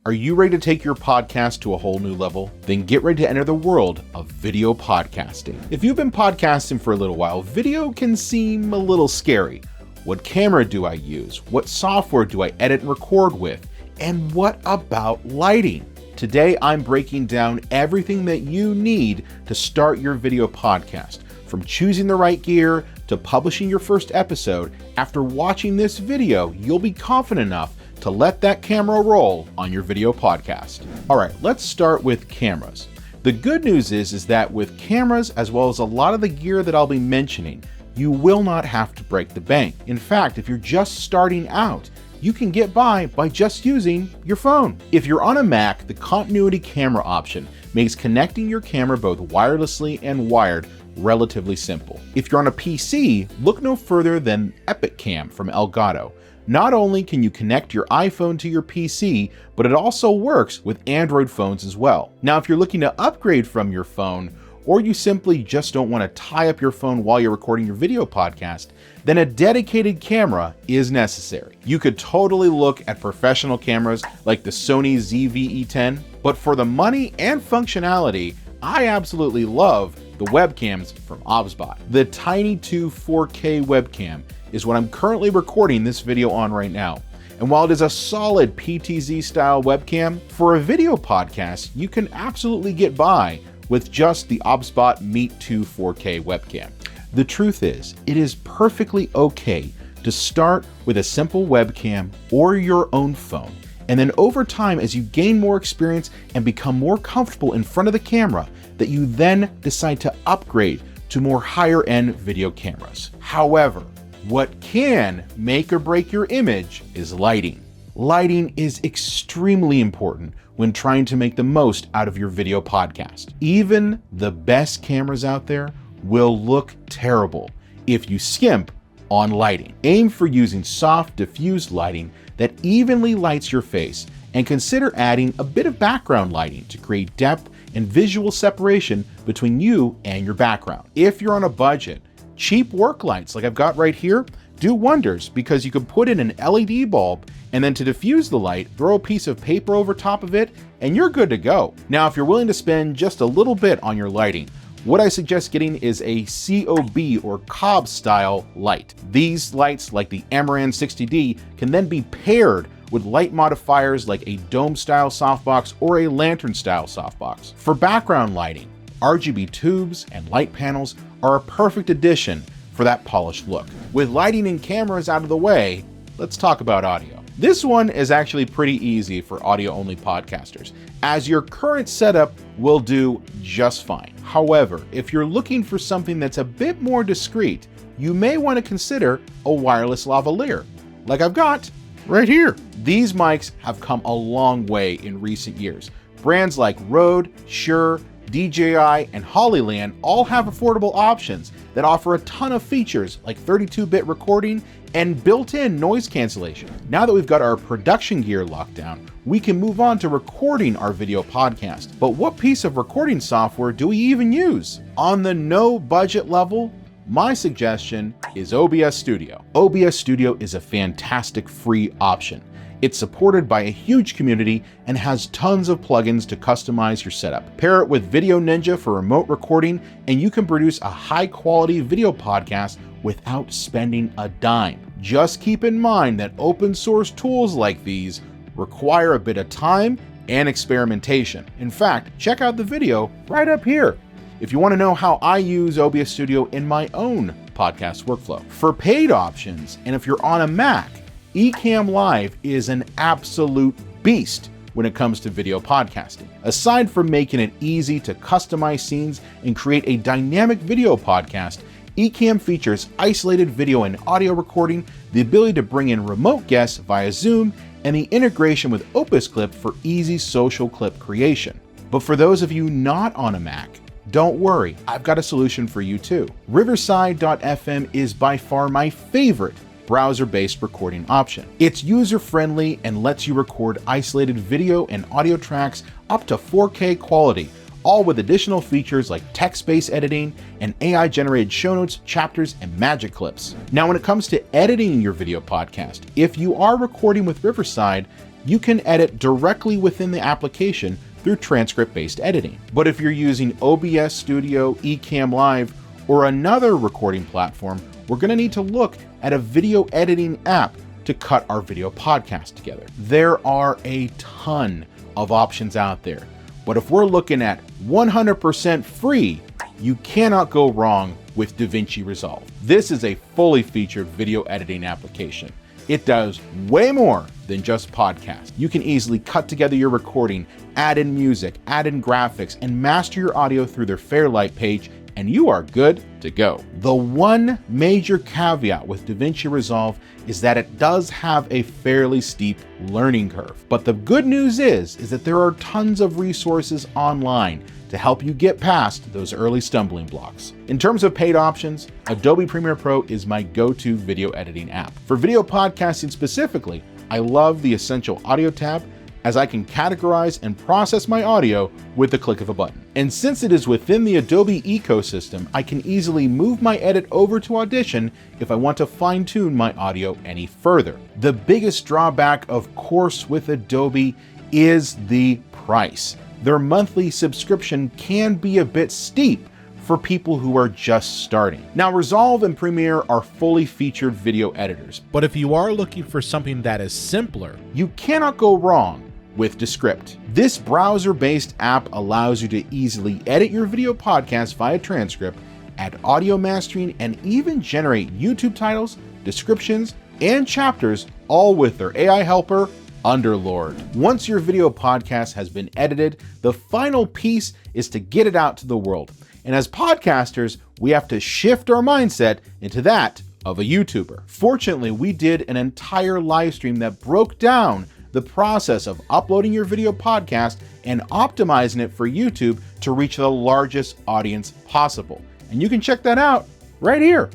Are you ready to take your podcast to a whole new level? Then get ready to enter the world of video podcasting. If you've been podcasting for a little while, video can seem a little scary. What camera do I use? What software do I edit and record with? And what about lighting? Today, I'm breaking down everything that you need to start your video podcast. From choosing the right gear to publishing your first episode, after watching this video, you'll be confident enough to let that camera roll on your video podcast. All right, let's start with cameras. The good news is that with cameras, as well as a lot of the gear that I'll be mentioning, you will not have to break the bank. In fact, if you're just starting out, you can get by just using your phone. If you're on a Mac, the continuity camera option makes connecting your camera both wirelessly and wired relatively simple. If you're on a PC, look no further than Ecamm from Elgato. Not only can you connect your iPhone to your PC, but it also works with Android phones as well. Now, if you're looking to upgrade from your phone, or you simply just don't want to tie up your phone while you're recording your video podcast, then a dedicated camera is necessary. You could totally look at professional cameras like the Sony ZV-E10, but for the money and functionality, I absolutely love the webcams from OBS. The Tiny 2 4K webcam is what I'm currently recording this video on right now. And while it is a solid PTZ style webcam, for a video podcast, you can absolutely get by with just the OBS Meet 2 4K webcam. The truth is, it is perfectly okay to start with a simple webcam or your own phone. And then over time, as you gain more experience and become more comfortable in front of the camera, that you then decide to upgrade to more higher end video cameras. However, what can make or break your image is lighting. Lighting is extremely important when trying to make the most out of your video podcast. Even the best cameras out there will look terrible if you skimp on lighting. Aim for using soft, diffused lighting that evenly lights your face, and consider adding a bit of background lighting to create depth and visual separation between you and your background. If you're on a budget, cheap work lights like I've got right here do wonders, because you can put in an LED bulb and then to diffuse the light, throw a piece of paper over top of it, and you're good to go. Now, if you're willing to spend just a little bit on your lighting, what I suggest getting is a COB or Cobb style light. These lights, like the Amaran 60D, can then be paired with light modifiers like a dome style softbox or a lantern style softbox. For background lighting, RGB tubes and light panels are a perfect addition for that polished look. With lighting and cameras out of the way, let's talk about audio. This one is actually pretty easy for audio-only podcasters, as your current setup will do just fine. However, if you're looking for something that's a bit more discreet, you may want to consider a wireless lavalier, like I've got right here. These mics have come a long way in recent years. Brands like Rode, Shure, DJI, and Hollyland all have affordable options that offer a ton of features like 32-bit recording and built-in noise cancellation. Now that we've got our production gear locked down, we can move on to recording our video podcast. But what piece of recording software do we even use? On the no budget level, my suggestion is OBS Studio. OBS Studio is a fantastic free option. It's supported by a huge community and has tons of plugins to customize your setup. Pair it with Video Ninja for remote recording, and you can produce a high-quality video podcast without spending a dime. Just keep in mind that open source tools like these require a bit of time and experimentation. In fact, check out the video right up here if you want to know how I use OBS Studio in my own podcast workflow. For paid options, and if you're on a Mac, Ecamm Live is an absolute beast when it comes to video podcasting. Aside from making it easy to customize scenes and create a dynamic video podcast, Ecamm features isolated video and audio recording, the ability to bring in remote guests via Zoom, and the integration with Opus Clip for easy social clip creation. But for those of you not on a Mac, don't worry, I've got a solution for you too. Riverside.fm is by far my favorite browser-based recording option. It's user-friendly and lets you record isolated video and audio tracks up to 4K quality, all with additional features like text-based editing and AI-generated show notes, chapters, and magic clips. Now, when it comes to editing your video podcast, if you are recording with Riverside, you can edit directly within the application through transcript-based editing. But if you're using OBS Studio, Ecamm Live, or another recording platform, we're going to need to look at a video editing app to cut our video podcast together. There are a ton of options out there, but if we're looking at 100% free, you cannot go wrong with DaVinci Resolve. This is a fully featured video editing application. It does way more than just podcasts. You can easily cut together your recording, add in music, add in graphics, and master your audio through their Fairlight page, and you are good to go. The one major caveat with DaVinci Resolve is that it does have a fairly steep learning curve. But the good news is that there are tons of resources online to help you get past those early stumbling blocks. In terms of paid options, Adobe Premiere Pro is my go-to video editing app. For video podcasting specifically, I love the Essential Audio tab, as I can categorize and process my audio with the click of a button. And since it is within the Adobe ecosystem, I can easily move my edit over to Audition if I want to fine-tune my audio any further. The biggest drawback, of course, with Adobe is the price. Their monthly subscription can be a bit steep for people who are just starting. Now, Resolve and Premiere are fully featured video editors, but if you are looking for something that is simpler, you cannot go wrong with Descript. This browser-based app allows you to easily edit your video podcast via transcript, add audio mastering, and even generate YouTube titles, descriptions, and chapters, all with their AI helper, Underlord. Once your video podcast has been edited, the final piece is to get it out to the world. And as podcasters, we have to shift our mindset into that of a YouTuber. Fortunately, we did an entire live stream that broke down the process of uploading your video podcast and optimizing it for YouTube to reach the largest audience possible. And you can check that out right here.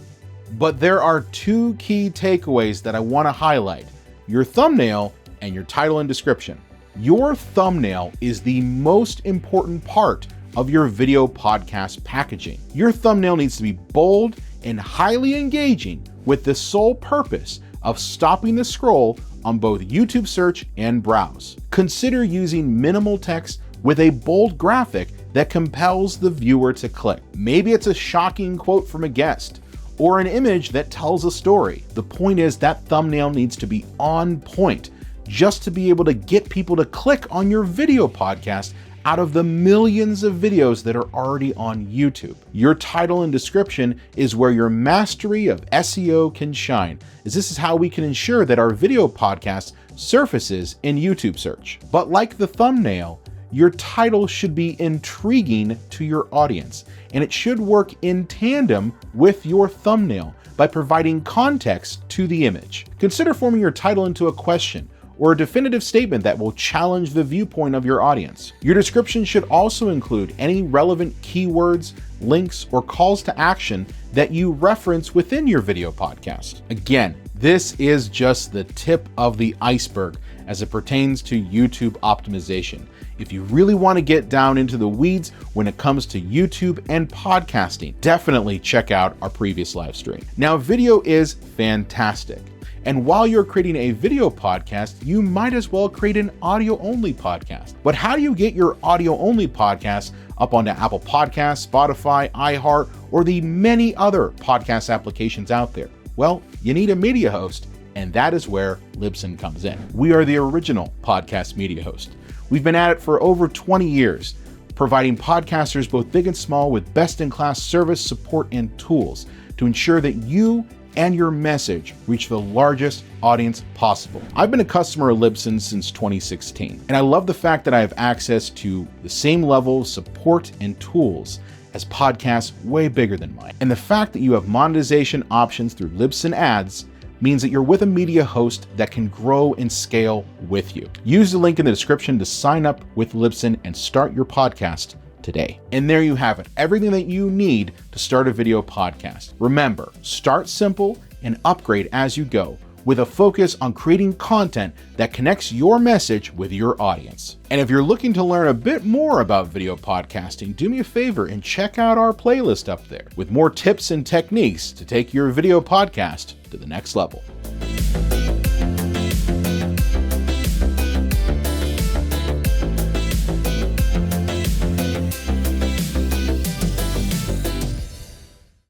But there are two key takeaways that I want to highlight: your thumbnail and your title and description. Your thumbnail is the most important part of your video podcast packaging. Your thumbnail needs to be bold and highly engaging, with the sole purpose of stopping the scroll on both YouTube search and browse. Consider using minimal text with a bold graphic that compels the viewer to click. Maybe it's a shocking quote from a guest or an image that tells a story. The point is that thumbnail needs to be on point just to be able to get people to click on your video podcast out of the millions of videos that are already on YouTube. Your title and description is where your mastery of SEO can shine, as this is how we can ensure that our video podcast surfaces in YouTube search. But like the thumbnail, your title should be intriguing to your audience, and it should work in tandem with your thumbnail by providing context to the image. Consider forming your title into a question or a definitive statement that will challenge the viewpoint of your audience. Your description should also include any relevant keywords, links, or calls to action that you reference within your video podcast. Again, this is just the tip of the iceberg as it pertains to YouTube optimization. If you really want to get down into the weeds when it comes to YouTube and podcasting, definitely check out our previous live stream. Now, video is fantastic. And while you're creating a video podcast, you might as well create an audio-only podcast. But how do you get your audio-only podcast up onto Apple Podcasts, Spotify, iHeart, or the many other podcast applications out there? Well, you need a media host, and that is where Libsyn comes in. We are the original podcast media host. We've been at it for over 20 years, providing podcasters both big and small with best-in-class service, support, and tools to ensure that you and your message reach the largest audience possible. I've been a customer of Libsyn since 2016, and I love the fact that I have access to the same level of support and tools as podcasts way bigger than mine. And the fact that you have monetization options through Libsyn ads means that you're with a media host that can grow and scale with you. Use the link in the description to sign up with Libsyn and start your podcast today. And there you have it, everything that you need to start a video podcast. Remember, start simple and upgrade as you go, with a focus on creating content that connects your message with your audience. And if you're looking to learn a bit more about video podcasting, do me a favor and check out our playlist up there with more tips and techniques to take your video podcast to the next level.